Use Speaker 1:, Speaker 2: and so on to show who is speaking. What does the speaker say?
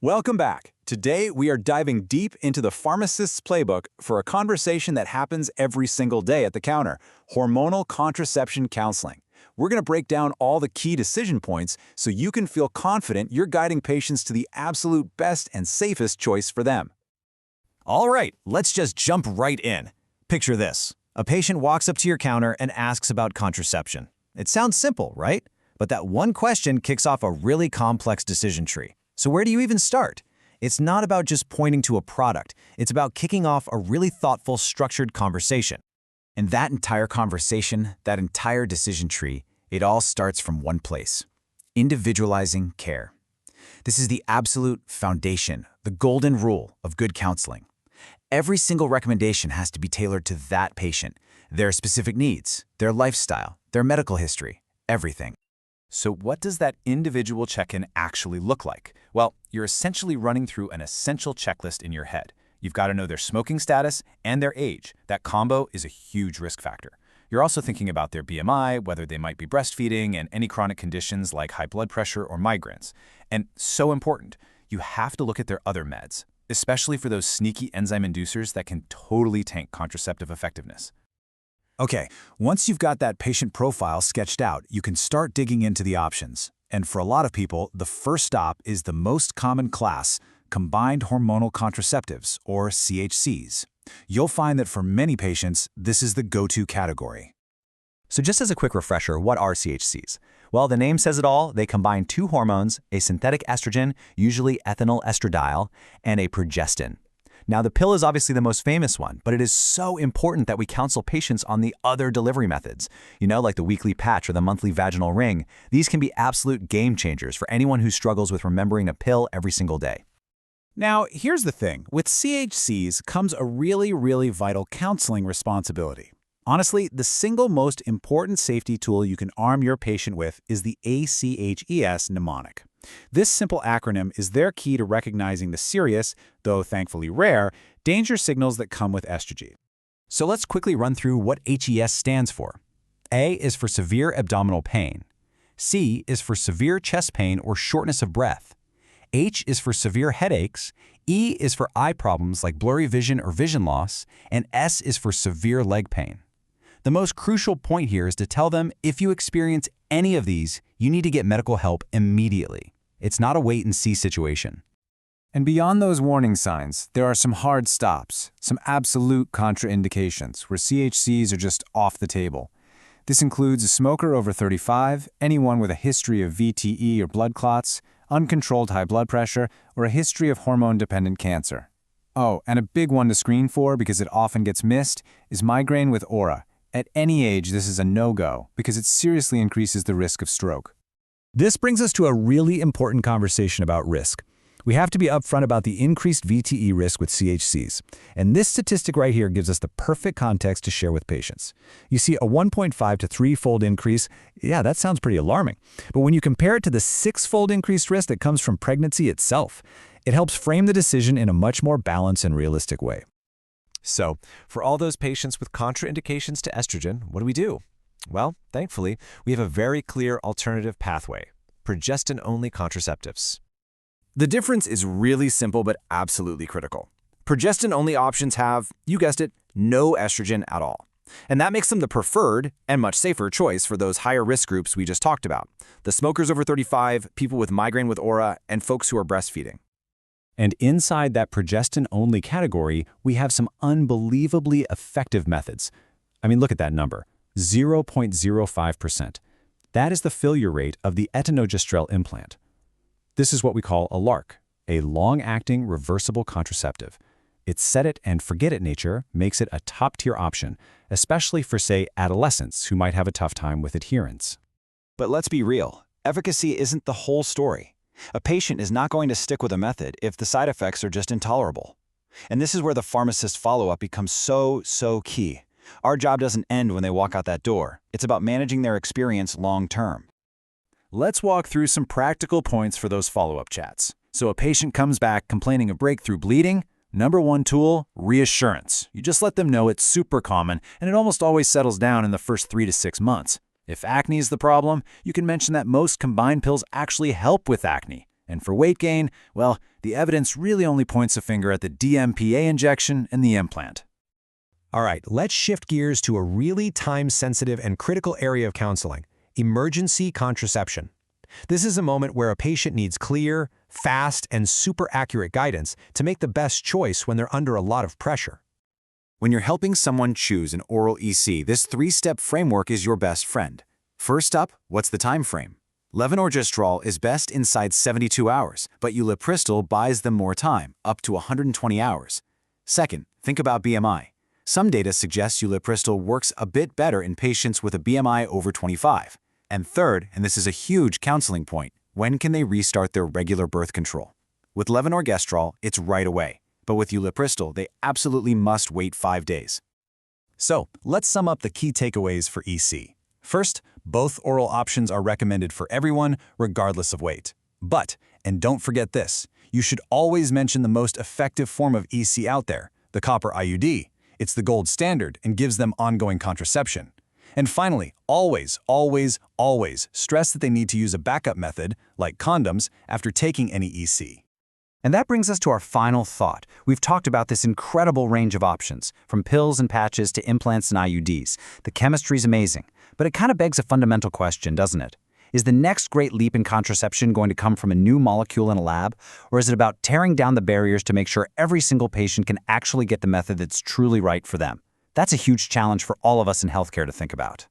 Speaker 1: Welcome back. Today, we are diving deep into the pharmacist's playbook for a conversation that happens every single day at the counter, hormonal contraception counseling. We're going to break down all the key decision points so you can feel confident you're guiding patients to the absolute best and safest choice for them.
Speaker 2: All right, let's just jump right in. Picture this. A patient walks up to your counter and asks about contraception. It sounds simple, right? But that one question kicks off a really complex decision tree. So where do you even start? It's not about just pointing to a product. It's about kicking off a really thoughtful, structured conversation.
Speaker 1: And that entire conversation, that entire decision tree, it all starts from one place: individualizing care. This is the absolute foundation, the golden rule of good counseling. Every single recommendation has to be tailored to that patient, their specific needs, their lifestyle, their medical history, everything.
Speaker 3: So what does that individual check-in actually look like? Well, you're essentially running through an essential checklist in your head. You've got to know their smoking status and their age. That combo is a huge risk factor. You're also thinking about their BMI, whether they might be breastfeeding, and any chronic conditions like high blood pressure or migraines. And so important, you have to look at their other meds, especially for those sneaky enzyme inducers that can totally tank contraceptive effectiveness.
Speaker 1: Okay, once you've got that patient profile sketched out, you can start digging into the options. And for a lot of people, the first stop is the most common class, combined hormonal contraceptives, or CHCs. You'll find that for many patients, this is the go-to category.
Speaker 2: So just as a quick refresher, what are CHCs? Well, the name says it all. They combine two hormones, a synthetic estrogen, usually ethinyl estradiol, and a progestin. Now, the pill is obviously the most famous one, but it is so important that we counsel patients on the other delivery methods. Like the weekly patch or the monthly vaginal ring. These can be absolute game changers for anyone who struggles with remembering a pill every single day.
Speaker 1: Now, here's the thing. With CHCs comes a really vital counseling responsibility. Honestly, the single most important safety tool you can arm your patient with is the ACHES mnemonic. This simple acronym is their key to recognizing the serious, though thankfully rare, danger signals that come with estrogen.
Speaker 2: So let's quickly run through what HES stands for. A is for severe abdominal pain. C is for severe chest pain or shortness of breath. H is for severe headaches. E is for eye problems like blurry vision or vision loss. And S is for severe leg pain. The most crucial point here is to tell them if you experience any of these, you need to get medical help immediately. It's not a wait-and-see situation.
Speaker 1: And beyond those warning signs, there are some hard stops, some absolute contraindications where CHCs are just off the table. This includes a smoker over 35, anyone with a history of VTE or blood clots, uncontrolled high blood pressure, or a history of hormone-dependent cancer. Oh, and a big one to screen for because it often gets missed is migraine with aura. At any age, this is a no-go because it seriously increases the risk of stroke.
Speaker 2: This brings us to a really important conversation about risk. We have to be upfront about the increased VTE risk with CHCs. And this statistic right here gives us the perfect context to share with patients. You see a 1.5 to 3-fold increase. Yeah, that sounds pretty alarming. But when you compare it to the 6-fold increased risk that comes from pregnancy itself, it helps frame the decision in a much more balanced and realistic way.
Speaker 4: So, for all those patients with contraindications to estrogen, what do we do? Well, thankfully, we have a very clear alternative pathway: progestin-only contraceptives.
Speaker 3: The difference is really simple but absolutely critical. Progestin-only options have, you guessed it, no estrogen at all. And that makes them the preferred and much safer choice for those higher risk groups we just talked about: the smokers over 35, people with migraine with aura, and folks who are breastfeeding.
Speaker 2: And inside that progestin-only category, we have some unbelievably effective methods. I mean, look at that number, 0.05%. That is the failure rate of the etinogestrel implant. This is what we call a LARC, a long-acting reversible contraceptive. Its set-it-and-forget-it nature makes it a top-tier option, especially for, say, adolescents who might have a tough time with adherence.
Speaker 1: But let's be real, efficacy isn't the whole story. A patient is not going to stick with a method if the side effects are just intolerable. And this is where the pharmacist follow-up becomes so key. Our job doesn't end when they walk out that door. It's about managing their experience long-term. Let's walk through some practical points for those follow-up chats. So a patient comes back complaining of breakthrough bleeding. Number one tool, reassurance. You just let them know it's super common and it almost always settles down in the first 3 to 6 months. If acne is the problem, you can mention that most combined pills actually help with acne.
Speaker 3: And for weight gain, well, the evidence really only points a finger at the DMPA injection and the implant.
Speaker 5: All right, let's shift gears to a really time-sensitive and critical area of counseling: emergency contraception. This is a moment where a patient needs clear, fast, and super accurate guidance to make the best choice when they're under a lot of pressure.
Speaker 1: When you're helping someone choose an oral EC, this 3-step framework is your best friend. First up, what's the time frame? Levonorgestrel is best inside 72 hours, but ulipristal buys them more time, up to 120 hours. Second, think about BMI. Some data suggests ulipristal works a bit better in patients with a BMI over 25. And third, and this is a huge counseling point, when can they restart their regular birth control? With levonorgestrel, it's right away. But with ulipristal, they absolutely must wait 5 days.
Speaker 2: So, let's sum up the key takeaways for EC. First, both oral options are recommended for everyone, regardless of weight. But, and don't forget this, you should always mention the most effective form of EC out there, the copper IUD. It's the gold standard and gives them ongoing contraception. And finally, always, always, always stress that they need to use a backup method, like condoms, after taking any EC.
Speaker 3: And that brings us to our final thought. We've talked about this incredible range of options, from pills and patches to implants and IUDs. The chemistry's amazing, but it kind of begs a fundamental question, doesn't it? Is the next great leap in contraception going to come from a new molecule in a lab, or is it about tearing down the barriers to make sure every single patient can actually get the method that's truly right for them? That's a huge challenge for all of us in healthcare to think about.